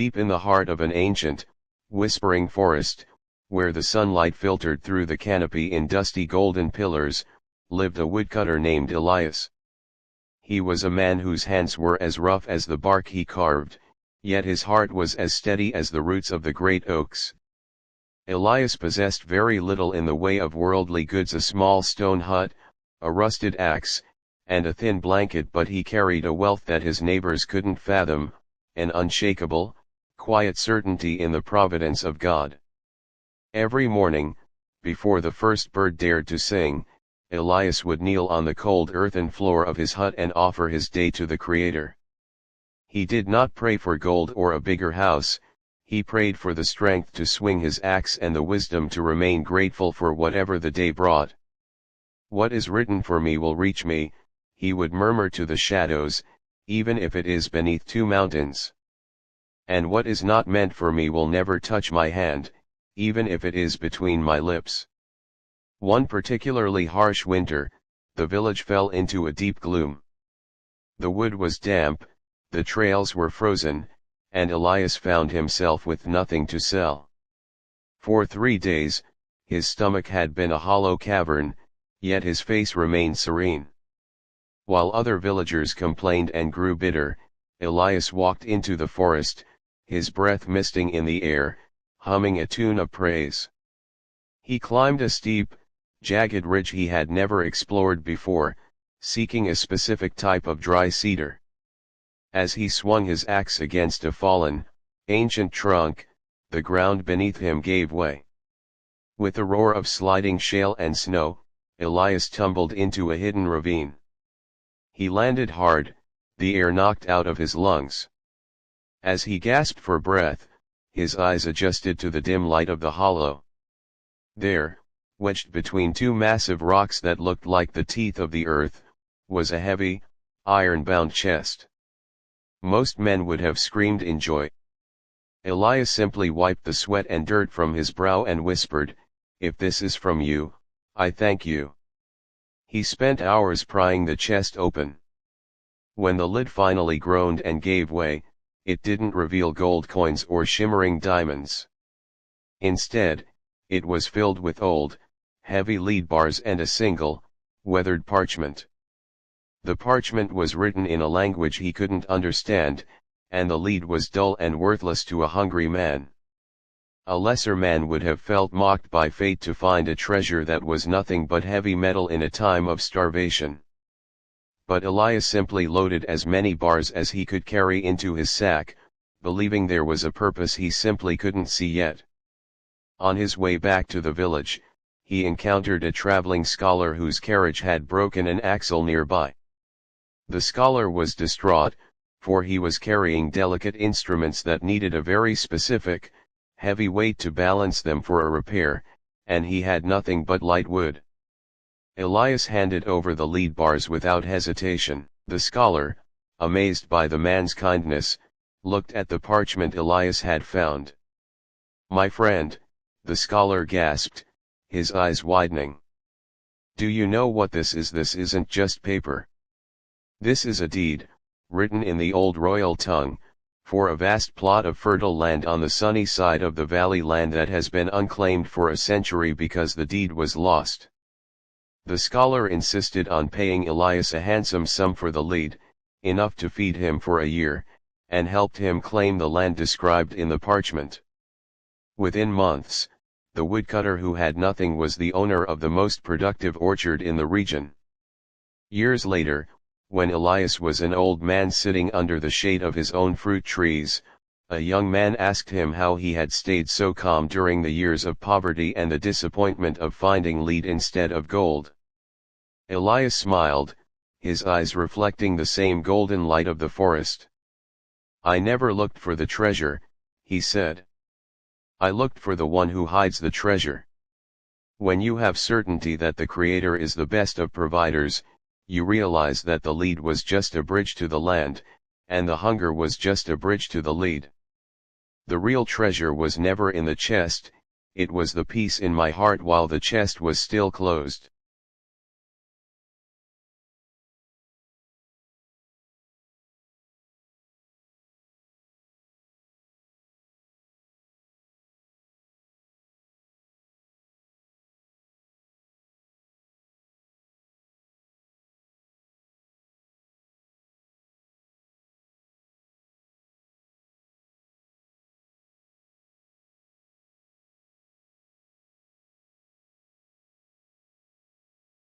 Deep in the heart of an ancient, whispering forest, where the sunlight filtered through the canopy in dusty golden pillars, lived a woodcutter named Elias. He was a man whose hands were as rough as the bark he carved, yet his heart was as steady as the roots of the great oaks. Elias possessed very little in the way of worldly goods: a small stone hut, a rusted axe, and a thin blanket, but he carried a wealth that his neighbors couldn't fathom, an unshakable, quiet certainty in the providence of God. Every morning, before the first bird dared to sing, Elias would kneel on the cold earthen floor of his hut and offer his day to the Creator. He did not pray for gold or a bigger house, he prayed for the strength to swing his axe and the wisdom to remain grateful for whatever the day brought. "What is written for me will reach me," he would murmur to the shadows, "even if it is beneath two mountains. And what is not meant for me will never touch my hand, even if it is between my lips." One particularly harsh winter, the village fell into a deep gloom. The wood was damp, the trails were frozen, and Elias found himself with nothing to sell. For 3 days, his stomach had been a hollow cavern, yet his face remained serene. While other villagers complained and grew bitter, Elias walked into the forest, his breath misting in the air, humming a tune of praise. He climbed a steep, jagged ridge he had never explored before, seeking a specific type of dry cedar. As he swung his axe against a fallen, ancient trunk, the ground beneath him gave way. With a roar of sliding shale and snow, Elias tumbled into a hidden ravine. He landed hard, the air knocked out of his lungs. As he gasped for breath, his eyes adjusted to the dim light of the hollow. There, wedged between two massive rocks that looked like the teeth of the earth, was a heavy, iron-bound chest. Most men would have screamed in joy. Elias simply wiped the sweat and dirt from his brow and whispered, "If this is from you, I thank you." He spent hours prying the chest open. When the lid finally groaned and gave way, it didn't reveal gold coins or shimmering diamonds. Instead, it was filled with old, heavy lead bars and a single, weathered parchment. The parchment was written in a language he couldn't understand, and the lead was dull and worthless to a hungry man. A lesser man would have felt mocked by fate to find a treasure that was nothing but heavy metal in a time of starvation. But Elias simply loaded as many bars as he could carry into his sack, believing there was a purpose he simply couldn't see yet. On his way back to the village, he encountered a traveling scholar whose carriage had broken an axle nearby. The scholar was distraught, for he was carrying delicate instruments that needed a very specific, heavy weight to balance them for a repair, and he had nothing but light wood. Elias handed over the lead bars without hesitation. The scholar, amazed by the man's kindness, looked at the parchment Elias had found. "My friend," the scholar gasped, his eyes widening. "Do you know what this is? This isn't just paper. This is a deed, written in the old royal tongue, for a vast plot of fertile land on the sunny side of the valley, land that has been unclaimed for a century because the deed was lost." The scholar insisted on paying Elias a handsome sum for the lead, enough to feed him for a year, and helped him claim the land described in the parchment. Within months, the woodcutter who had nothing was the owner of the most productive orchard in the region. Years later, when Elias was an old man sitting under the shade of his own fruit trees, a young man asked him how he had stayed so calm during the years of poverty and the disappointment of finding lead instead of gold. Elias smiled, his eyes reflecting the same golden light of the forest. "I never looked for the treasure," he said. "I looked for the one who hides the treasure." When you have certainty that the Creator is the best of providers, you realize that the lead was just a bridge to the land, and the hunger was just a bridge to the lead. The real treasure was never in the chest, it was the peace in my heart while the chest was still closed.